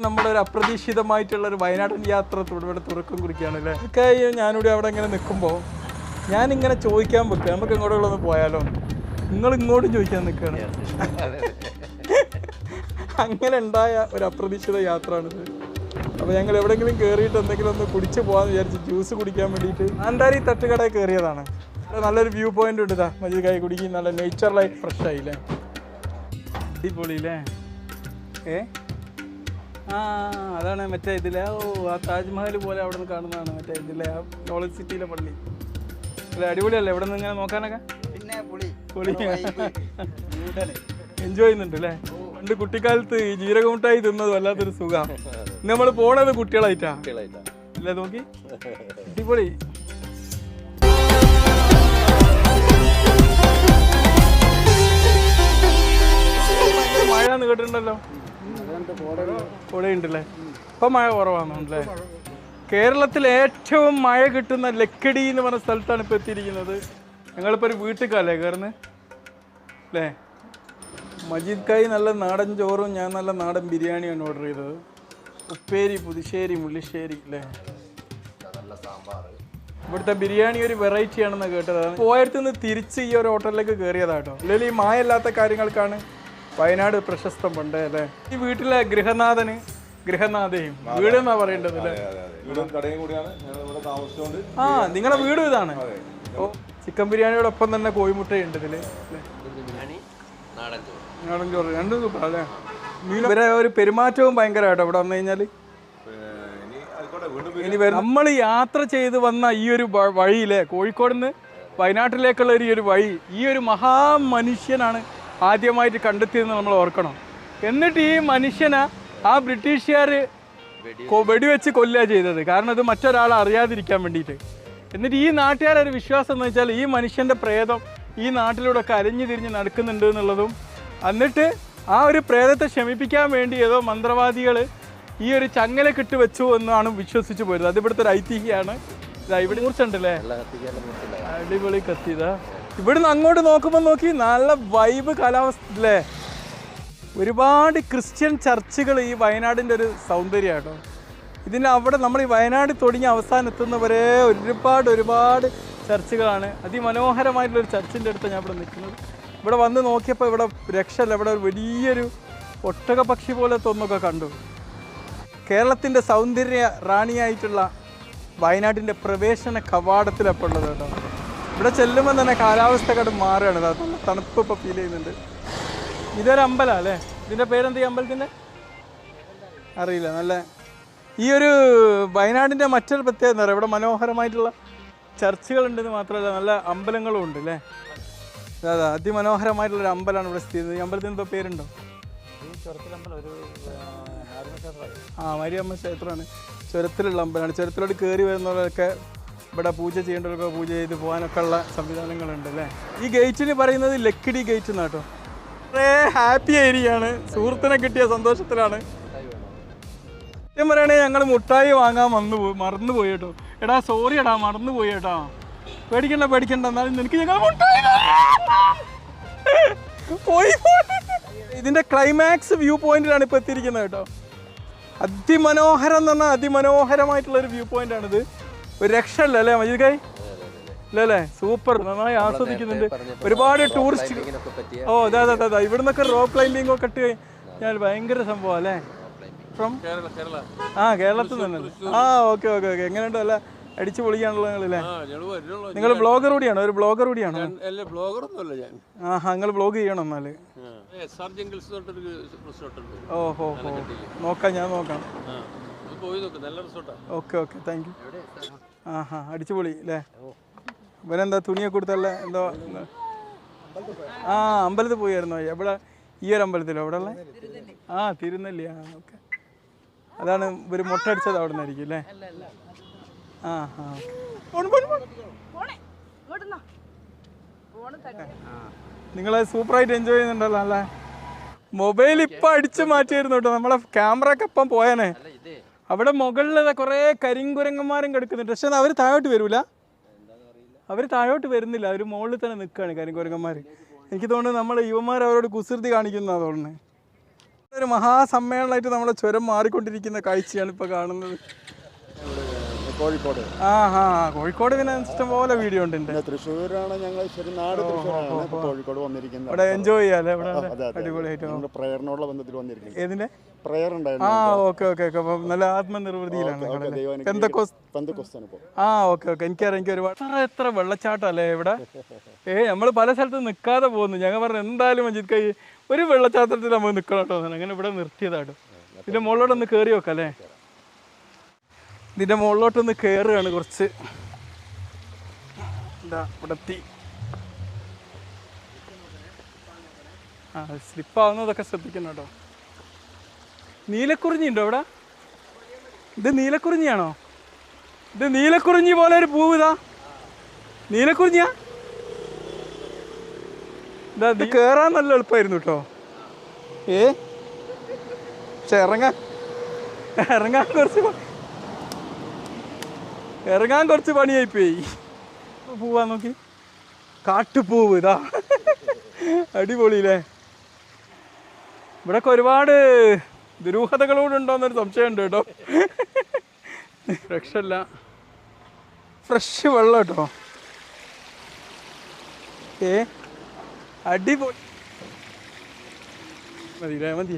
നമ്മളൊരു അപ്രതീക്ഷിതമായിട്ടുള്ളൊരു വയനാടൻ യാത്ര ഇവിടെ തുറക്കം കുറിക്കുകയാണ് അല്ലേ. ഒക്കെ ഞാനിവിടെ അവിടെ ഇങ്ങനെ നിൽക്കുമ്പോൾ ഞാനിങ്ങനെ ചോദിക്കാൻ വെക്കുക, നമുക്ക് ഇങ്ങോട്ടുള്ളൊന്ന് പോയാലോ, നിങ്ങൾ ഇങ്ങോട്ടും ചോദിക്കാൻ നിൽക്കുകയാണ്. അങ്ങനെ ഉണ്ടായ ഒരു അപ്രതീക്ഷിത യാത്രയാണിത്. അപ്പോൾ ഞങ്ങൾ എവിടെയെങ്കിലും കയറിയിട്ട് എന്തെങ്കിലും ഒന്ന് കുടിച്ച് പോകാമെന്ന് വിചാരിച്ച് ജ്യൂസ് കുടിക്കാൻ വേണ്ടിയിട്ട് ആന്താരി തട്ടുകടയിൽ കയറിയതാണ്. നല്ലൊരു വ്യൂ പോയിന്റ് ഉണ്ട്. ഇതാ മജീദ് കായ് കുടിക്കും, നല്ല നേച്ചറലായിട്ട് ഫ്രഷ് ആയില്ലേ, അടിപൊളിയില്ലേ. ആ അതാണ് മറ്റേ ഇതിലെ ആ താജ്മഹൽ പോലെ അവിടെ നിന്ന് കാണുന്നതാണ് മറ്റേ ഇതിലെ ആ നോളജ് സിറ്റിയിലെ പള്ളി. അല്ല അടിപൊളിയല്ലേ ഇവിടെ നിന്ന് ഇങ്ങനെ നോക്കാനൊക്കെ. പിന്നെ പൊളി എൻജോയ് ചെയ്യുന്നുണ്ട് അല്ലേ. പണ്ട് കുട്ടിക്കാലത്ത് ഈ ജീരകമുട്ടായി തിന്നത് വല്ലാത്തൊരു സുഖമാണ്. നമ്മൾ പോണത് കുട്ടികളായിട്ടാ അല്ലേ. നോക്കി അടിപൊളി. മഴയാന്ന് കേട്ടിട്ടുണ്ടല്ലോ, പുഴയുണ്ടല്ലേ. ഇപ്പം മഴ കുറവാണെന്നുണ്ടല്ലേ. കേരളത്തിൽ ഏറ്റവും മഴ കിട്ടുന്ന ലക്കിടി എന്ന് പറഞ്ഞ സ്ഥലത്താണ് ഇപ്പോൾ എത്തിയിരിക്കുന്നത്. ഞങ്ങളിപ്പോൾ ഒരു വീട്ടിലേക്കല്ലേ കയറുന്നത് അല്ലേ. മജീദ് കായ് നല്ല നാടൻ ചോറും ഞാൻ നല്ല നാടൻ ബിരിയാണിയാണ് ഓർഡർ ചെയ്തത്. ഉപ്പേരി, പുതുശ്ശേരി, മുള്ളിശ്ശേരി അല്ലേ. ഇവിടുത്തെ ബിരിയാണി ഒരു വെറൈറ്റി ആണെന്ന് കേട്ടതാണ്. പോയടുത്ത് നിന്ന് തിരിച്ച് ഈ ഒരു ഹോട്ടലിലേക്ക് കയറിയതാട്ടോ. അല്ലെങ്കിൽ ഈ മായല്ലാത്ത കാര്യങ്ങൾക്കാണ് വയനാട് പ്രശസ്തം പണ്ടേ അല്ലേ. ഈ വീട്ടിലെ ഗൃഹനാഥയും വീട് എന്നാ പറയേണ്ടത് അല്ലേ. ആ നിങ്ങളുടെ വീടും ഇതാണ്. ഓ ചിക്കൻ ബിരിയാണിയോടൊപ്പം തന്നെ കോഴിമുട്ടയുണ്ട് ഇതില്. നാടൻ ചോറ് രണ്ടും സൂപ്പർ അല്ലേ. ഇവരെ ഒരു പെരുമാറ്റവും ഭയങ്കരമായിട്ടോ ഇവിടെ വന്നു കഴിഞ്ഞാൽ. ഇനി നമ്മൾ യാത്ര ചെയ്ത് വന്ന ഈ ഒരു വഴിയിലെ കോഴിക്കോട് നിന്ന് വയനാട്ടിലേക്കുള്ള ഈ ഒരു വഴി ഈ ഒരു മഹാമനുഷ്യനാണ് ആദ്യമായിട്ട് കണ്ടെത്തിയെന്ന് നമ്മൾ ഓർക്കണം. എന്നിട്ട് ഈ മനുഷ്യനെ ആ ബ്രിട്ടീഷുകാർ വെടിവെച്ച് കൊല്ലുക ചെയ്തത്. കാരണം ഇത് മറ്റൊരാളെ അറിയാതിരിക്കാൻ വേണ്ടിയിട്ട്. എന്നിട്ട് ഈ നാട്ടുകാരൊരു വിശ്വാസം എന്ന് വെച്ചാൽ ഈ മനുഷ്യൻ്റെ പ്രേതം ഈ നാട്ടിലൂടെ ഒക്കെ അലഞ്ഞു തിരിഞ്ഞ് നടക്കുന്നുണ്ട് എന്നുള്ളതും. എന്നിട്ട് ആ ഒരു പ്രേതത്തെ ശമിപ്പിക്കാൻ വേണ്ടി ഏതോ മന്ത്രവാദികൾ ഈ ഒരു ചങ്ങലക്കിട്ട് വെച്ചു എന്നാണ് വിശ്വസിച്ച് പോയത്. അത് ഇവിടുത്തെ ഒരു ഐതിഹ്യമാണ്. ഇവിടെ കുറിച്ചുണ്ടല്ലേ, അടിപൊളി കത്തിയതാ. ഇവിടുന്ന് അങ്ങോട്ട് നോക്കുമ്പോൾ നോക്കി നല്ല വൈബ് കാലാവസ്ഥ അല്ലേ. ഒരുപാട് ക്രിസ്ത്യൻ ചർച്ചുകൾ ഈ വയനാടിൻ്റെ ഒരു സൗന്ദര്യമാട്ടോ. ഇതിൻ്റെ അവിടെ നമ്മൾ ഈ വയനാട് തുടങ്ങി അവസാനം എത്തുന്നവരെ ഒരുപാട് ചർച്ചുകളാണ്. അതിമനോഹരമായിട്ടുള്ളൊരു ചർച്ചിൻ്റെ അടുത്ത് ഞാൻ ഇവിടെ നിൽക്കുന്നത്. ഇവിടെ വന്ന് നോക്കിയപ്പോൾ ഇവിടെ രക്ഷയില്ല. ഇവിടെ ഒരു വലിയൊരു ഒട്ടകപക്ഷി പോലത്തെ ഒന്നൊക്കെ കണ്ടു. കേരളത്തിൻ്റെ സൗന്ദര്യ റാണിയായിട്ടുള്ള വയനാട്ടിൻ്റെ പ്രവേശന കവാടത്തിലപ്പോൾ ഉള്ളത് കേട്ടോ. ഇവിടെ ചെല്ലുമ്പോൾ തന്നെ കാലാവസ്ഥ കണ്ട് മാറുകയാണ്. നല്ല തണുപ്പ് ഇപ്പോൾ ഫീൽ ചെയ്യുന്നുണ്ട്. ഇതൊരു അമ്പലമാണ് അല്ലേ. ഇതിൻ്റെ പേരെന്ത് ഈ അമ്പലത്തിൻ്റെ അറിയില്ല. നല്ല ഈ ഒരു വയനാടിൻ്റെ മറ്റൊരു പ്രത്യേകത എന്താ പറയുക, ഇവിടെ മനോഹരമായിട്ടുള്ള ചർച്ചുകളുണ്ടെന്ന് മാത്രമല്ല നല്ല അമ്പലങ്ങളും ഉണ്ട് അല്ലേ. അതെ അതിമനോഹരമായിട്ടുള്ളൊരു അമ്പലമാണ് ഇവിടെ സ്ഥിതി ചെയ്യുന്നത്. ഈ അമ്പലത്തിന് ഇപ്പോൾ പേരുണ്ടോ? ആ മാരിയമ്മ ക്ഷേത്രമാണ്. ചുരത്തിലുള്ള അമ്പലമാണ്. ചുരത്തിലോട്ട് കയറി വരുന്നവരൊക്കെ ഇവിടെ പൂജ ചെയ്യേണ്ടവരൊക്കെ പൂജ ചെയ്ത് പോകാനൊക്കെ ഉള്ള സംവിധാനങ്ങളുണ്ട് അല്ലേ. ഈ ഗേറ്റിന് പറയുന്നത് ലക്കിടി ഗേറ്റ് എന്നാട്ടോ. വളരെ ഹാപ്പി ഏരിയയാണ്. സുഹൃത്തിനെ കിട്ടിയ സന്തോഷത്തിലാണ്. സത്യം പറയുകയാണെങ്കിൽ ഞങ്ങൾ മുട്ടായി വാങ്ങാൻ മറന്നുപോയി കേട്ടോ. എടാ സോറി എടാ മറന്നുപോയി കേട്ടോ. പേടിക്കണ്ട എന്നാലും എനിക്ക് ഞങ്ങൾ മുട്ടായി പോയി. ഇതിൻ്റെ ക്ലൈമാക്സ് വ്യൂ പോയിന്റിലാണ് ഇപ്പോൾ എത്തിയിരിക്കുന്നത് കേട്ടോ. അതിമനോഹരം എന്ന് പറഞ്ഞാൽ അതിമനോഹരമായിട്ടുള്ളൊരു വ്യൂ പോയിന്റാണിത്. ഒരു രക്ഷയില്ല അല്ലേ മജീദ് കായ് അല്ലേ. സൂപ്പർ, നന്നായി ആസ്വദിക്കുന്നുണ്ട്. ഒരുപാട് ടൂറിസ്റ്റ്. ഓ അതെ ഇവിടുന്നൊക്കെ റോപ്പ് ക്ലൈമ്പിംഗ് ഒക്കെ ഇട്ട് ഞാൻ ഭയങ്കര സംഭവം അല്ലേ. ഫ്രം കേരളത്തിൽ തന്നെ. ഓക്കെ എങ്ങനെയുണ്ടോ അല്ല അടിച്ചു പൊളിക്കാണല്ലോ നിങ്ങളല്ലേ. നിങ്ങൾ ബ്ലോഗർ കൂടിയാണോ? ഒരു ബ്ലോഗർ കൂടിയാണോ? നിങ്ങൾ ബ്ലോഗ് ചെയ്യണം എന്നാല്. ഓഹോ നോക്കാം, ഞാൻ നോക്കാം. Okay thank you. അടിച്ചു പൊളി അല്ലേ. ഇവനെന്താ തുണിയൊക്കെ കൊടുത്തല്ലേ എന്തോ. അമ്പലത്തിൽ പോയായിരുന്നോ? എവിടെ? ഈ ഒരു അമ്പലത്തിലോ അവിടെ ഉള്ള? തിരുനെല്ലി. ഓക്കെ അതാണ് ഇവർ മുട്ട അടിച്ചത് അവിടെ നിന്നായിരിക്കും അല്ലേ. നിങ്ങൾ സൂപ്പറായിട്ട് എൻജോയ് ചെയ്യുന്നുണ്ടല്ലോ അല്ലേ. മൊബൈൽ ഇപ്പം അടിച്ചു മാറ്റിയായിരുന്നു കേട്ടോ. നമ്മളെ ക്യാമറ ഒക്കെ ഇപ്പം പോയാനേ. അവിടെ മുകളിൽ കുറേ കരിങ്കുരങ്ങന്മാരും കിടക്കുന്നുണ്ട്. പക്ഷെ അവർ താഴോട്ട് വരൂല. അവർ താഴോട്ട് വരുന്നില്ല. അവർ മുകളിൽ തന്നെ നിൽക്കുകയാണ് കരിങ്കുരങ്ങന്മാർ. എനിക്ക് തോന്നുന്നു നമ്മൾ യുവന്മാർ അവരോട് കുസൃതി കാണിക്കുന്നതാണ് തോന്നുന്നത്. ഒരു മഹാസമ്മേളനമായിട്ട് നമ്മുടെ ചുരം മാറിക്കൊണ്ടിരിക്കുന്ന കാഴ്ചയാണ് ഇപ്പോൾ കാണുന്നത്. കോഴിക്കോട്. കോഴിക്കോട് പിന്നെ ഇഷ്ടംപോലെ വീഡിയോ ഉണ്ട്. തൃശ്ശൂരാണ് ഞങ്ങൾ നാട്, തൃശ്ശൂരാണ് കോഴിക്കോട് വന്നിരിക്കുന്നത്. ഇവിടെ എൻജോയ് ചെയ്യാല്ലേ? ഇവിടെ അടിപൊളിയായിട്ട് പ്രയറിനോടുള്ള ബന്ധത്തിൽ വന്നിരിക്കുന്നത്. ഏതിന്റെ പ്രയർ ഉണ്ടായിരുന്നു. ഓക്കെ അപ്പം നല്ല ആത്മനിർവൃതിയിലാണ്. ഓക്കെ എനിക്കറിയാം. എനിക്ക് ഒരുപാട് എത്ര വെള്ളച്ചാട്ടം അല്ലേ ഇവിടെ. നമ്മൾ പല സ്ഥലത്തും നിൽക്കാതെ പോകുന്നു. ഞങ്ങൾ പറഞ്ഞു എന്തായാലും മഞ്ജിത് കൈ ഒരു വെള്ളച്ചാട്ടത്തിൽ നമ്മൾ നിൽക്കണം കേട്ടോ. അങ്ങനെ ഇവിടെ നിർത്തിയതാട്ടോ. ഇതിന്റെ മുകളിലോട്ടൊന്ന് കയറി വെക്കാം അല്ലേ? ഇതിന്റെ മുകളിലോട്ടൊന്ന് കയറുകയാണ് കുറച്ച്. എന്താ ഇവിടെ എത്തി. സ്ലിപ്പാവുന്നതൊക്കെ ശ്രദ്ധിക്കണം കേട്ടോ. നീലക്കുറിഞ്ഞി ഉണ്ടോ ഇവിടെ? ഇത് നീലക്കുറിഞ്ഞിയാണോ? ഇത് നീലക്കുറിഞ്ഞി പോലെ ഒരു പൂവ്. ഇതാ നീലക്കുറിഞ്ഞിയാ? ഇതാ ഇത് കയറാൻ നല്ല എളുപ്പമായിരുന്നു കേട്ടോ. പക്ഷെ ഇറങ്ങാൻ കുറച്ച് പണിയായിപ്പോയി. പൂവാ നോക്കി, കാട്ടുപൂവ്. ഇതാ അടിപൊളിയില്ലേ? ഇവിടെയൊക്കെ ഒരുപാട് ദുരൂഹതകളോട് ഉണ്ടോയെന്നൊരു സംശയമുണ്ട് കേട്ടോ. ഫ്രഷല്ല, ഫ്രഷ് വെള്ളം കേട്ടോ. അടിപൊളി. മതി.